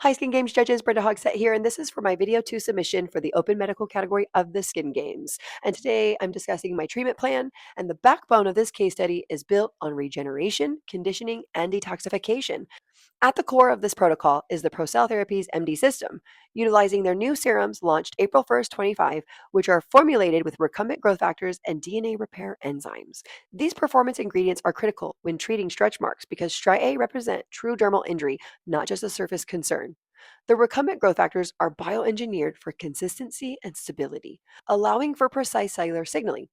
Hi, Skin Games judges. Brenda Hogsett here, and this is for my video 2 submission for the open medical category of the Skin Games. And today I'm discussing my treatment plan, and the backbone of this case study is built on regeneration, conditioning, and detoxification. At the core of this protocol is the Procell Therapies MD system, utilizing their new serums launched April 1st, 2025, which are formulated with recombinant growth factors and DNA repair enzymes. These performance ingredients are critical when treating stretch marks because striae represent true dermal injury, not just a surface concern. The recumbent growth factors are bioengineered for consistency and stability, allowing for precise cellular signaling.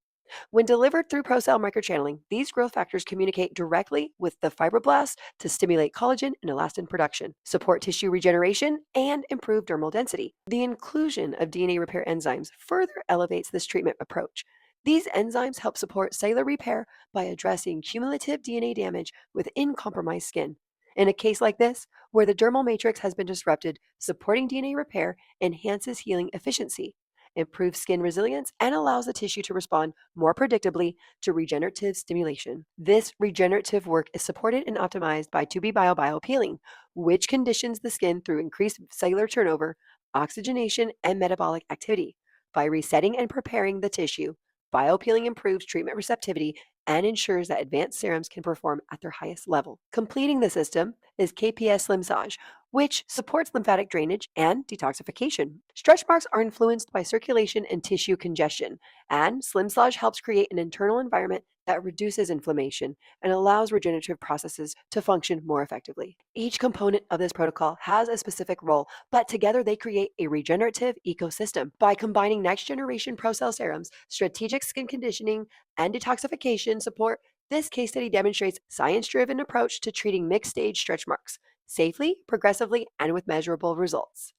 When delivered through Procell microchanneling, these growth factors communicate directly with the fibroblasts to stimulate collagen and elastin production, support tissue regeneration, and improve dermal density. The inclusion of DNA repair enzymes further elevates this treatment approach. These enzymes help support cellular repair by addressing cumulative DNA damage within compromised skin. In a case like this, where the dermal matrix has been disrupted, supporting DNA repair enhances healing efficiency, improves skin resilience, and allows the tissue to respond more predictably to regenerative stimulation. This regenerative work is supported and optimized by 2B BioRePeeling, which conditions the skin through increased cellular turnover, oxygenation, and metabolic activity. By resetting and preparing the tissue, biopeeling improves treatment receptivity and ensures that advanced serums can perform at their highest level. Completing the system is KPS Slimsage, which supports lymphatic drainage and detoxification. Stretch marks are influenced by circulation and tissue congestion, and Slimsage helps create an internal environment that reduces inflammation and allows regenerative processes to function more effectively. Each component of this protocol has a specific role, but together they create a regenerative ecosystem. By combining next generation Procell serums, strategic skin conditioning, and detoxification support, this case study demonstrates science-driven approach to treating mixed-stage stretch marks safely, progressively, and with measurable results.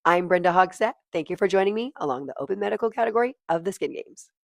I'm Brenda Hogsett. Thank you for joining me along the open medical category of the Skin Games.